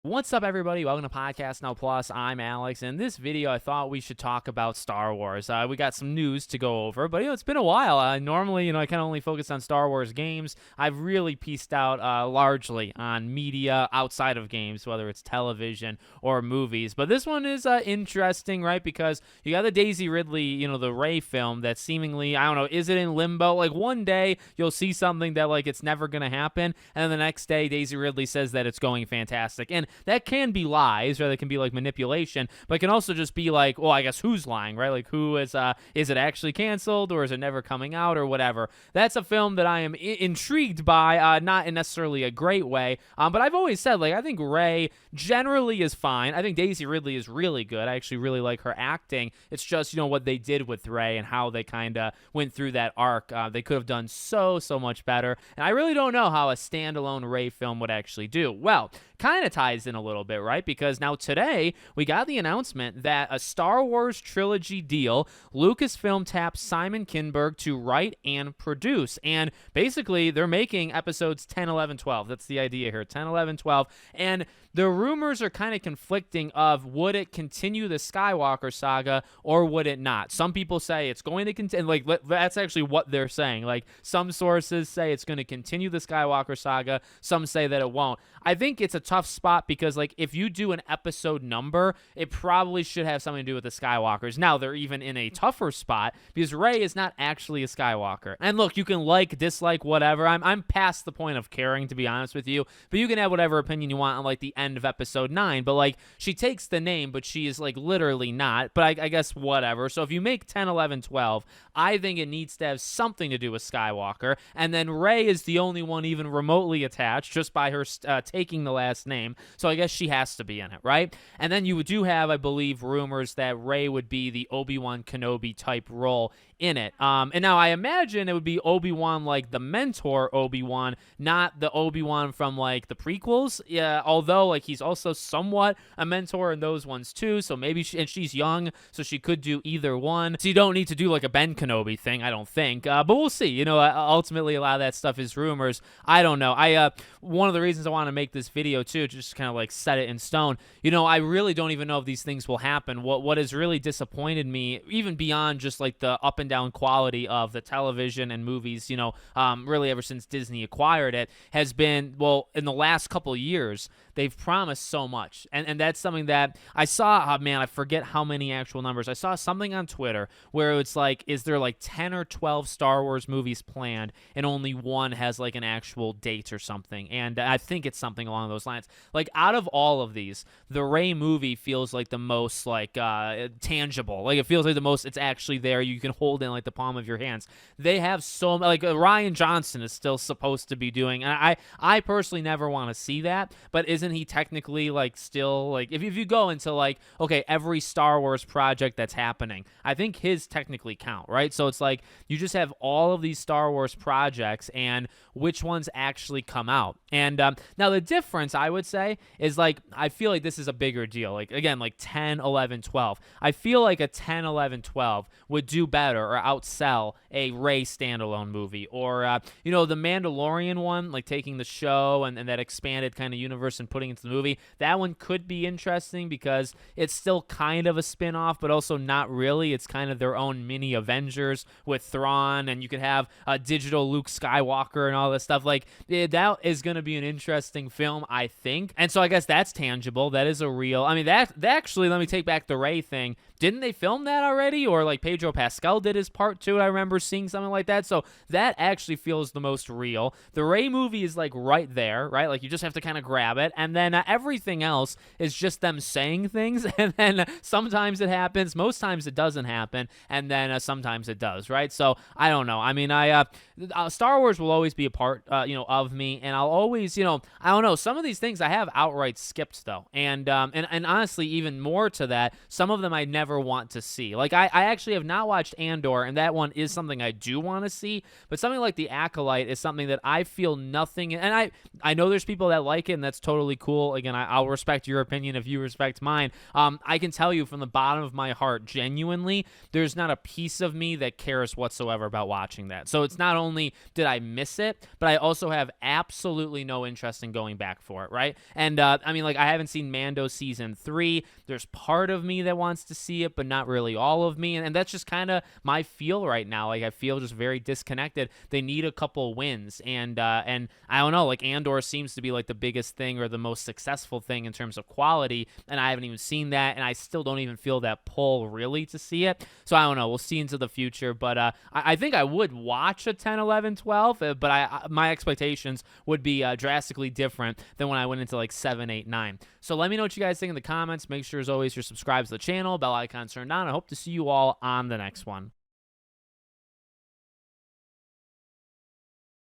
What's up, everybody? Welcome to Podcast Now Plus. I'm Alex. In this video, I thought we should talk about Star Wars. We got some news to go over, but it's been a while. Normally, I kind of only focus on Star Wars games. I've really pieced out largely on media outside of games, whether it's television or movies. But this one is interesting, right? Because you got the Daisy Ridley, the Rey film that seemingly, I don't know, is it in limbo? Like one day you'll see something that it's never going to happen, and then the next day Daisy Ridley says that it's going fantastic. And that can be lies, or that can be manipulation, but it can also just be well, I guess who's lying, right? Who is it actually canceled, or is it never coming out, or whatever? That's a film that I am intrigued by, not in necessarily a great way, but I've always said, I think Rey generally is fine. I think Daisy Ridley is really good. I actually really like her acting. It's just, what they did with Rey and how they kind of went through that arc. They could have done so much better, and I really don't know how a standalone Rey film would actually do. Well, kind of ties in a little bit, right? Because now today we got the announcement that a Star Wars trilogy deal, Lucasfilm taps Simon Kinberg to write and produce. And basically they're making episodes 10, 11, 12. That's the idea here, 10, 11, 12. And the rumors are kind of conflicting of would it continue the Skywalker saga or would it not? Some people say it's going to continue. That's actually what they're saying. Some sources say it's going to continue the Skywalker saga. Some say that it won't. I think it's a tough spot because if you do an episode number, it probably should have something to do with the Skywalkers. Now they're even in a tougher spot because Rey is not actually a Skywalker. And look, you can dislike, whatever. I'm past the point of caring, to be honest with you. But you can have whatever opinion you want on the end of episode 9. But she takes the name, but she is literally not. But I guess whatever. So if you make 10, 11, 12, I think it needs to have something to do with Skywalker. And then Rey is the only one even remotely attached just by her taking the last name. So I guess she has to be in it, right? And then you do have, I believe, rumors that Rey would be the Obi-Wan Kenobi type role in it. And now I imagine it would be Obi-Wan the mentor Obi-Wan, not the Obi-Wan from the prequels. Yeah, although he's also somewhat a mentor in those ones too. So maybe and she's young, so she could do either one. So you don't need to do a Ben Kenobi thing, I don't think. But we'll see. Ultimately a lot of that stuff is rumors. I don't know. One of the reasons I want to make this video too, just kind of set it in stone. I really don't even know if these things will happen. What has really disappointed me, even beyond just the up and down quality of the television and movies, really ever since Disney acquired it, has been, in the last couple of years, they've promised so much. And that's something that I saw, I forget how many actual numbers. I saw something on Twitter where it's is there 10 or 12 Star Wars movies planned and only one has an actual date or something. And I think it's something along those lines. Out of all of these, the Rey movie feels the most tangible. It feels the most, it's actually there. You can hold in the palm of your hands. They have so Ryan Johnson is still supposed to be doing, and I personally never want to see that, but isn't he technically still if you go into okay, every Star Wars project that's happening, I think his technically count, right? So it's you just have all of these Star Wars projects and which ones actually come out. And now the difference I would say is I feel this is a bigger deal. Again, 10, 11, 12. I feel a 10, 11, 12 would do better or outsell a Rey standalone movie, or the Mandalorian one, taking the show and that expanded kind of universe and putting it into the movie. That one could be interesting because it's still kind of a spin-off, but also not really. It's kind of their own mini Avengers with Thrawn, and you could have a digital Luke Skywalker and all this stuff. That is going to be an interesting film, I think. And so I guess that's tangible. That is a real, that actually, let me take back the Rey thing. Didn't they film that already? Or Pedro Pascal did his part to it. I remember seeing something like that. So that actually feels the most real. The Rey movie is right there, right? You just have to kind of grab it. And then everything else is just them saying things. And then sometimes it happens. Most times it doesn't happen. And then sometimes it does, right? So I don't know. Star Wars will always be a part, of me. And I'll always, I don't know. Some of these things I have outright skipped though. And honestly, even more to that, some of them I never want to see. I actually have not watched Andor, and that one is something I do want to see, but something like The Acolyte is something that I feel nothing, and I know there's people that like it, and that's totally cool. Again, I'll respect your opinion if you respect mine. I can tell you from the bottom of my heart, genuinely, there's not a piece of me that cares whatsoever about watching that. So it's not only did I miss it, but I also have absolutely no interest in going back for it, right? And I mean, like, I haven't seen Mando season 3. There's part of me that wants to see it, but not really all of me. And that's just kind of my feel right now. Like, I feel just very disconnected. They need a couple wins. And I don't know, like, Andor seems to be like the biggest thing or the most successful thing in terms of quality. And I haven't even seen that. And I still don't even feel that pull really to see it. So I don't know. We'll see into the future. But I think I would watch a 10, 11, 12. But my expectations would be drastically different than when I went into like 7, 8, 9. So let me know what you guys think in the comments. Make sure, as always, you're subscribed to the channel, bell icon turned on. I hope to see you all on the next one.